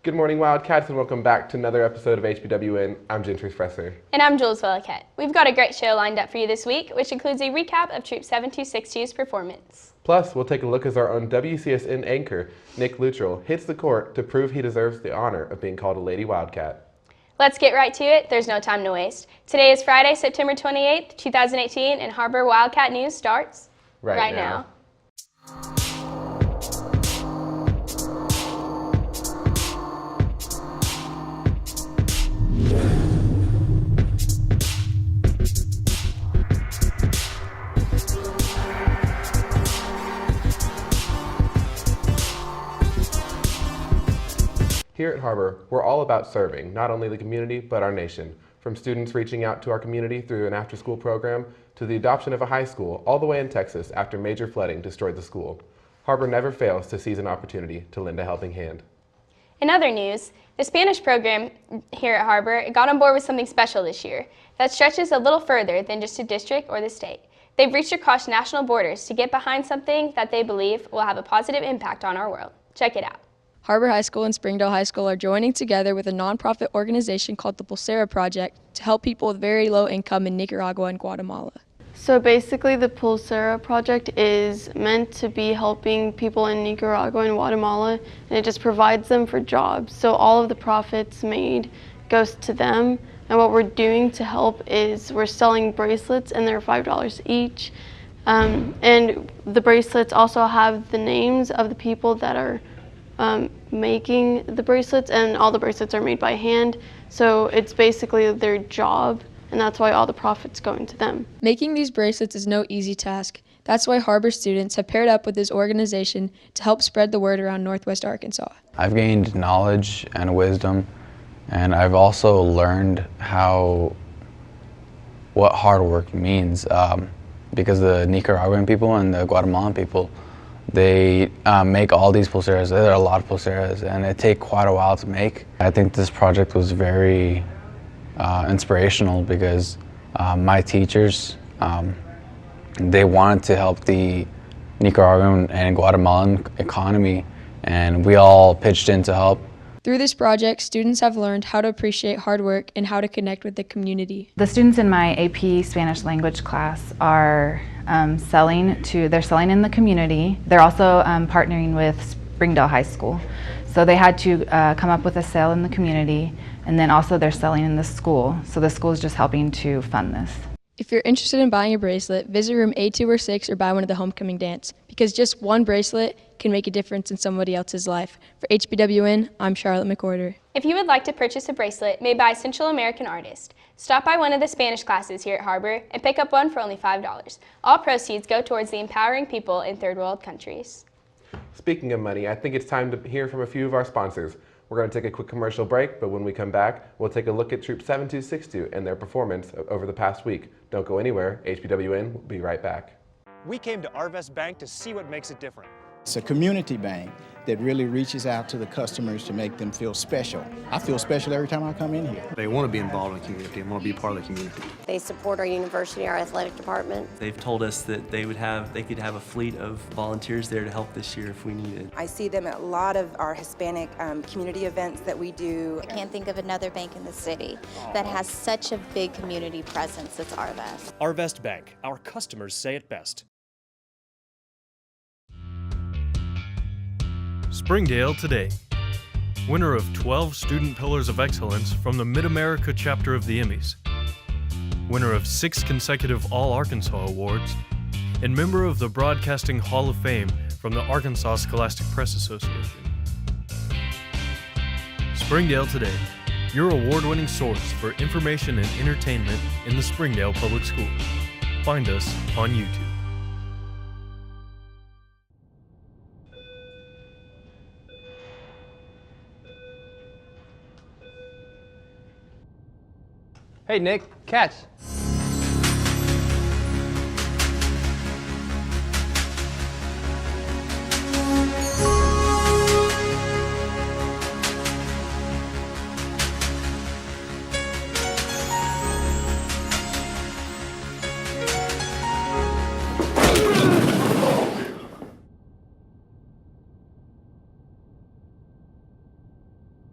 Good morning, Wildcats, and welcome back to another episode of HBWN. I'm Gentry and And I'm Jules Wildcat. We've got a great show lined up for you this week, which includes a recap of Troupe 7262's performance. Plus, we'll take a look as our own WCSN anchor, Nick Luttrell, hits the court to prove he deserves the honor of being called a Lady Wildcat. Let's get right to it. There's no time to waste. Today is Friday, September 28th, 2018, and Har-Ber Wildcat News starts right now. Here at Har-Ber, we're all about serving not only the community, but our nation. From students reaching out to our community through an after-school program, to the adoption of a high school all the way in Texas after major flooding destroyed the school. Har-Ber never fails to seize an opportunity to lend a helping hand. In other news, the Spanish program here at Har-Ber got on board with something special this year that stretches a little further than just a district or the state. They've reached across national borders to get behind something that they believe will have a positive impact on our world. Check it out. Har-Ber High School and Springdale High School are joining together with a nonprofit organization called the Pulsera Project to help people with very low income in Nicaragua and Guatemala. So basically the Pulsera Project is meant to be helping people in Nicaragua and Guatemala, and it just provides them for jobs. So all of the profits made goes to them, and what we're doing to help is we're selling bracelets, and they're $5 each. And the bracelets also have the names of the people that are making the bracelets, and all the bracelets are made by hand, so it's basically their job, and that's why all the profits go into them. Making these bracelets is no easy task. That's why Har-Ber students have paired up with this organization to help spread the word around Northwest Arkansas. I've gained knowledge and wisdom, and I've also learned what hard work means, because the Nicaraguan people and the Guatemalan people, they make all these pulseras. There are a lot of pulseras, and it takes quite a while to make. I think this project was very inspirational because my teachers, they wanted to help the Nicaraguan and Guatemalan economy, and we all pitched in to help. Through this project, students have learned how to appreciate hard work and how to connect with the community. The students in my AP Spanish language class are selling in the community. They're also partnering with Springdale High School. So they had to come up with a sale in the community, and then also they're selling in the school. So the school is just helping to fund this. If you're interested in buying a bracelet, visit room A2 or 6 or buy one at the homecoming dance, because just one bracelet can make a difference in somebody else's life. For HBWN, I'm Charlotte McWhorter. If you would like to purchase a bracelet made by a Central American artist, stop by one of the Spanish classes here at Har-Ber and pick up one for only $5. All proceeds go towards the empowering people in third world countries. Speaking of money, I think it's time to hear from a few of our sponsors. We're going to take a quick commercial break, but when we come back, we'll take a look at Troupe 7262 and their performance over the past week. Don't go anywhere. HBWN will be right back. We came to Arvest Bank to see what makes it different. It's a community bank that really reaches out to the customers to make them feel special. I feel special every time I come in here. They want to be involved in the community and want to be part of the community. They support our university, our athletic department. They've told us that they could have a fleet of volunteers there to help this year if we needed. I see them at a lot of our Hispanic community events that we do. I can't think of another bank in the city that has such a big community presence as Arvest. Arvest Bank, our customers say it best. Springdale Today. Winner of 12 Student Pillars of Excellence from the Mid-America chapter of the Emmys. Winner of 6 consecutive All-Arkansas Awards. And member of the Broadcasting Hall of Fame from the Arkansas Scholastic Press Association. Springdale Today, your award-winning source for information and entertainment in the Springdale Public Schools. Find us on YouTube. Hey Nick, catch.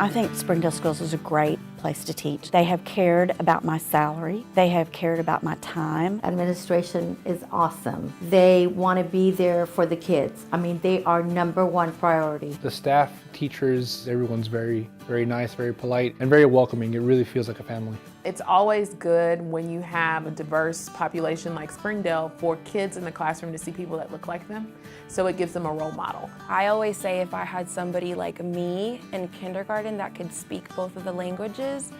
I think Springdale Schools is a great place to teach. They have cared about my salary. They have cared about my time. Administration is awesome. They want to be there for the kids. I mean, they are #1 priority. The staff, teachers, everyone's very nice, very polite, and very welcoming. It really feels like a family. It's always good when you have a diverse population like Springdale for kids in the classroom to see people that look like them, so it gives them a role model. I always say if I had somebody like me in kindergarten that could speak both of the languages,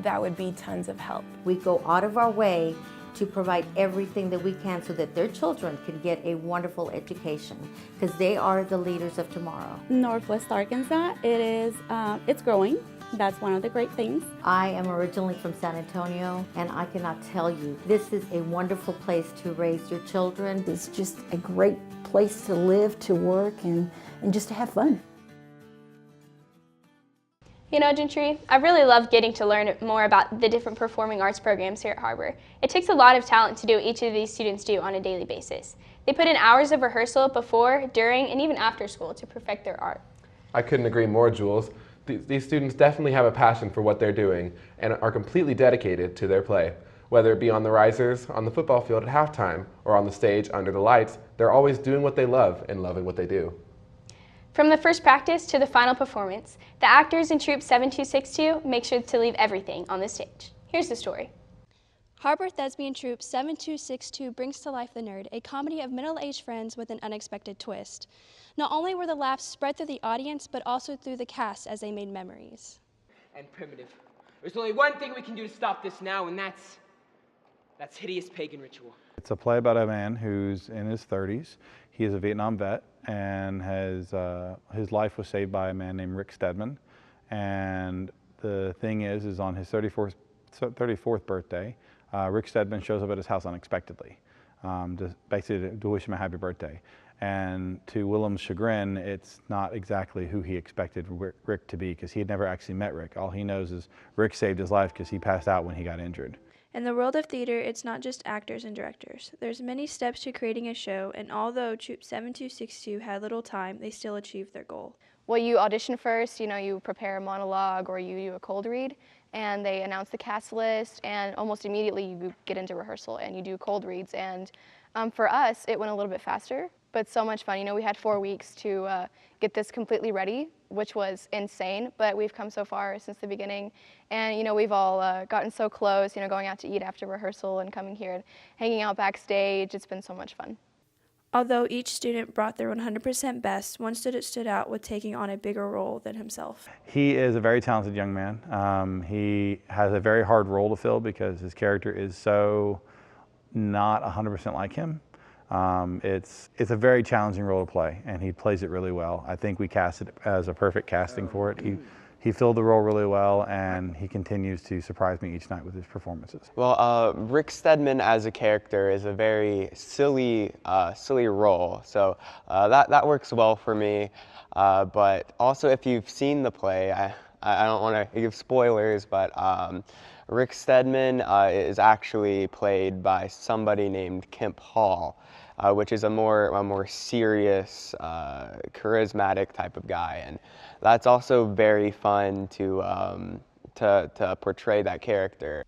that would be tons of help. We go out of our way to provide everything that we can so that their children can get a wonderful education, because they are the leaders of tomorrow. Northwest Arkansas, it's growing. That's one of the great things. I am originally from San Antonio, and I cannot tell you, this is a wonderful place to raise your children. It's just a great place to live, to work, and just to have fun. You know, Gentry, I really love getting to learn more about the different performing arts programs here at Har-Ber. It takes a lot of talent to do what each of these students do on a daily basis. They put in hours of rehearsal before, during, and even after school to perfect their art. I couldn't agree more, Jules. These students definitely have a passion for what they're doing and are completely dedicated to their play. Whether it be on the risers, on the football field at halftime, or on the stage under the lights, they're always doing what they love and loving what they do. From the first practice to the final performance, the actors in Troupe 7262 make sure to leave everything on the stage. Here's the story. Har-Ber Thespian Troupe 7262 brings to life The Nerd, a comedy of middle-aged friends with an unexpected twist. Not only were the laughs spread through the audience, but also through the cast as they made memories. And primitive. There's only one thing we can do to stop this now, and that's hideous pagan ritual. It's a play about a man who's in his 30s. He is a Vietnam vet, and his life was saved by a man named Rick Steadman. And the thing is on his 34th birthday, Rick Steadman shows up at his house unexpectedly, basically to wish him a happy birthday. And to Willem's chagrin, it's not exactly who he expected Rick to be, because he had never actually met Rick. All he knows is Rick saved his life because he passed out when he got injured. In the world of theater, it's not just actors and directors. There's many steps to creating a show, and although Troupe 7262 had little time, they still achieved their goal. Well, you audition first, you prepare a monologue or you do a cold read, and they announce the cast list, and almost immediately you get into rehearsal and you do cold reads. And for us, it went a little bit faster, but so much fun. We had 4 weeks to get this completely ready, which was insane, but we've come so far since the beginning. And we've all gotten so close, going out to eat after rehearsal and coming here and hanging out backstage. It's been so much fun. Although each student brought their 100% best, one student stood out with taking on a bigger role than himself. He is a very talented young man. He has a very hard role to fill because his character is so not 100% like him. It's a very challenging role to play, and he plays it really well. I think we cast it as a perfect casting for it. He filled the role really well, and he continues to surprise me each night with his performances. Well, Rick Steadman as a character is a very silly role, so that works well for me. But also, if you've seen the play, I don't want to give spoilers, but Rick Steadman is actually played by somebody named Kemp Hall, which is a more serious, charismatic type of guy, and that's also very fun to portray that character.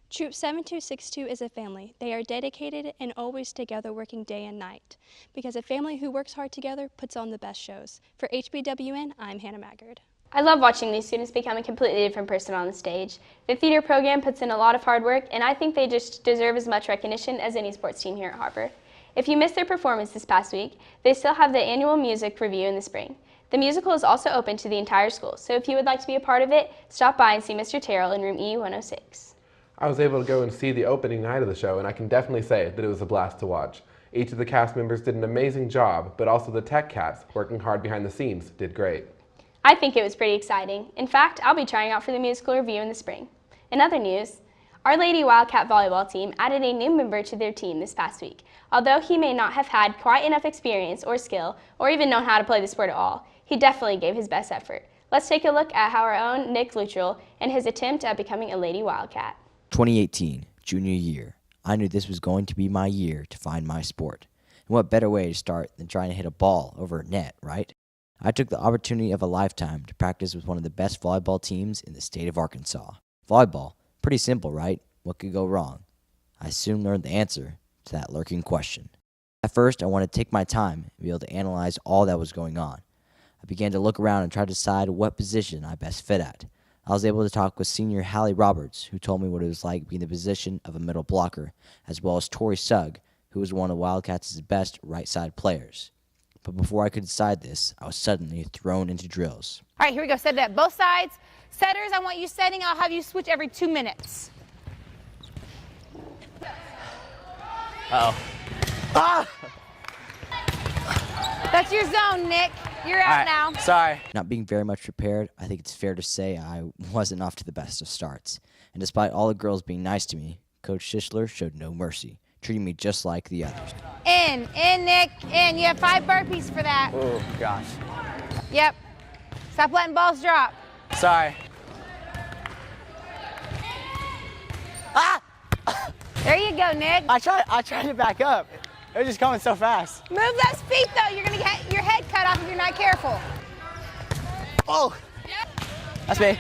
Troupe 7262 is a family. They are dedicated and always together, working day and night. Because a family who works hard together puts on the best shows. For HBWN, I'm Hannah Maggard. I love watching these students become a completely different person on the stage. The theater program puts in a lot of hard work, and I think they just deserve as much recognition as any sports team here at Har-Ber. If you missed their performance this past week, they still have the annual music review in the spring. The musical is also open to the entire school, so if you would like to be a part of it, stop by and see Mr. Terrell in room E106. I was able to go and see the opening night of the show, and I can definitely say that it was a blast to watch. Each of the cast members did an amazing job, but also the tech cats, working hard behind the scenes, did great. I think it was pretty exciting. In fact, I'll be trying out for the musical review in the spring. In other news, our Lady Wildcat volleyball team added a new member to their team this past week. Although he may not have had quite enough experience or skill, or even known how to play the sport at all, he definitely gave his best effort. Let's take a look at how our own Nick Luttrell and his attempt at becoming a Lady Wildcat. 2018, junior year. I knew this was going to be my year to find my sport. And what better way to start than trying to hit a ball over a net, right? I took the opportunity of a lifetime to practice with one of the best volleyball teams in the state of Arkansas. Volleyball, pretty simple, right? What could go wrong? I soon learned the answer to that lurking question. At first, I wanted to take my time and be able to analyze all that was going on. I began to look around and try to decide what position I best fit at. I was able to talk with senior Hallie Roberts, who told me what it was like being in the position of a middle blocker, as well as Tori Sugg, who was one of Wildcats' best right-side players. But before I could decide this, I was suddenly thrown into drills. All right, here we go. Set it up. Both sides. Setters, I want you setting. I'll have you switch every 2 minutes. Uh-oh. Ah! That's your zone, Nick. You're out now. Sorry. Not being very much prepared, I think it's fair to say I wasn't off to the best of starts. And despite all the girls being nice to me, Coach Schishler showed no mercy, treating me just like the others. In, Nick, in. You have 5 burpees for that. Oh, gosh. Yep. Stop letting balls drop. Sorry. Ah! There you go, Nick. I tried to back up. It was just coming so fast. Move those feet, though. You're going to get your head cut off if you're not careful. Oh! That's me.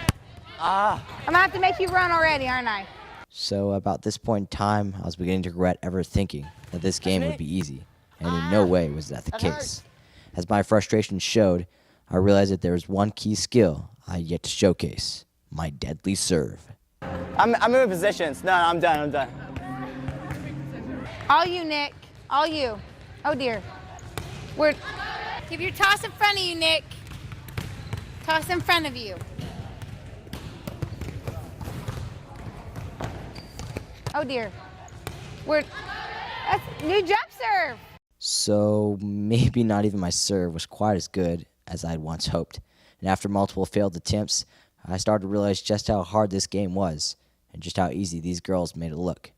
Ah. I'm going to have to make you run already, aren't I? So about this point in time, I was beginning to regret ever thinking that this game would be easy, and in no way was that the case. As my frustration showed, I realized that there was one key skill I had yet to showcase: my deadly serve. I'm in positions. No, I'm done. All you, Nick. All you. Oh, dear. Keep your toss in front of you, Nick. Toss in front of you. Oh, dear. That's new jump serve. So maybe not even my serve was quite as good as I had once hoped. And after multiple failed attempts, I started to realize just how hard this game was and just how easy these girls made it look.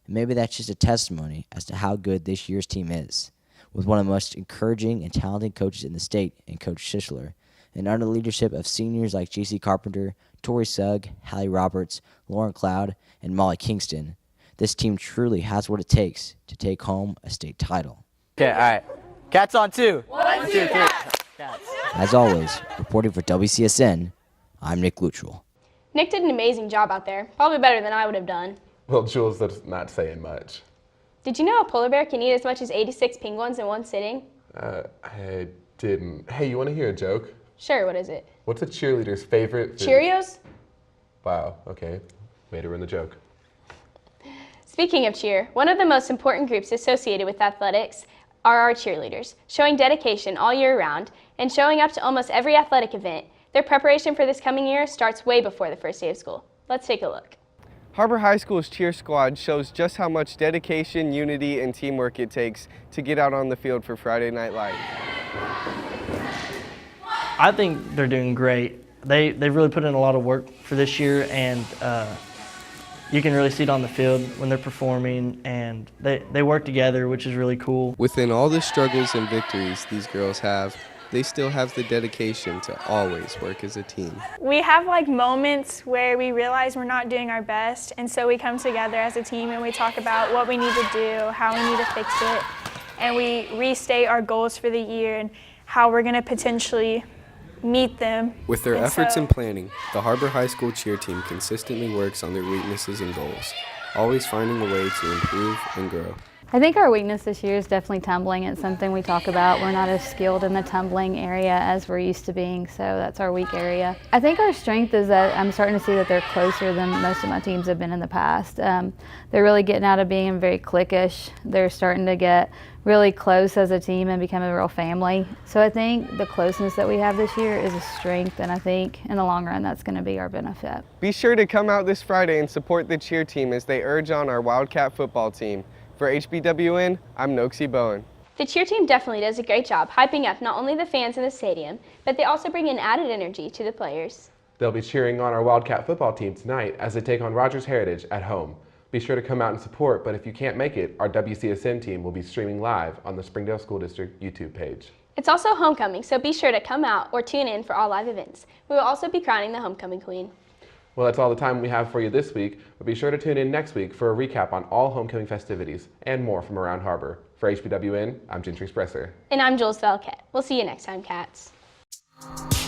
And maybe that's just a testimony as to how good this year's team is, with one of the most encouraging and talented coaches in the state in Coach Schishler, and under the leadership of seniors like J.C. Carpenter, Tori Sugg, Hallie Roberts, Lauren Cloud, and Molly Kingston. This team truly has what it takes to take home a state title. Okay, all right. Cats on 2. 1, 2, 3. Cats. As always, reporting for WCSN, I'm Nick Luttrell. Nick did an amazing job out there, probably better than I would have done. Well, Jules, that's not saying much. Did you know a polar bear can eat as much as 86 penguins in one sitting? I didn't. Hey, you want to hear a joke? Sure, what is it? What's a cheerleader's favorite food? Cheerios? Wow, okay. Way to ruin the joke. Speaking of cheer, one of the most important groups associated with athletics are our cheerleaders, showing dedication all year round and showing up to almost every athletic event. Their preparation for this coming year starts way before the first day of school. Let's take a look. Har-Ber High School's cheer squad shows just how much dedication, unity, and teamwork it takes to get out on the field for Friday Night Lights. I think they're doing great. They've really put in a lot of work for this year, and you can really see it on the field when they're performing, and they work together, which is really cool. Within all the struggles and victories these girls have, they still have the dedication to always work as a team. We have like moments where we realize we're not doing our best, and so we come together as a team and we talk about what we need to do, how we need to fix it, and we restate our goals for the year and how we're going to potentially meet them. With their efforts and planning, the Har-Ber High School cheer team consistently works on their weaknesses and goals, always finding a way to improve and grow. I think our weakness this year is definitely tumbling. It's something we talk about. We're not as skilled in the tumbling area as we're used to being, so that's our weak area. I think our strength is that I'm starting to see that they're closer than most of my teams have been in the past. They're really getting out of being very cliquish. They're starting to get really close as a team and become a real family. So I think the closeness that we have this year is a strength, and I think in the long run that's going to be our benefit. Be sure to come out this Friday and support the cheer team as they urge on our Wildcat football team. For HBWN, I'm Noxie Bowen. The cheer team definitely does a great job hyping up not only the fans in the stadium, but they also bring in added energy to the players. They'll be cheering on our Wildcat football team tonight as they take on Rogers Heritage at home. Be sure to come out and support, but if you can't make it, our WCSN team will be streaming live on the Springdale School District YouTube page. It's also homecoming, so be sure to come out or tune in for all live events. We will also be crowning the homecoming queen. Well, that's all the time we have for you this week, but be sure to tune in next week for a recap on all homecoming festivities and more from around Har-Ber. For HBWN, I'm Gentry and I'm Jules Wildcat. We'll see you next time, Cats. Bye.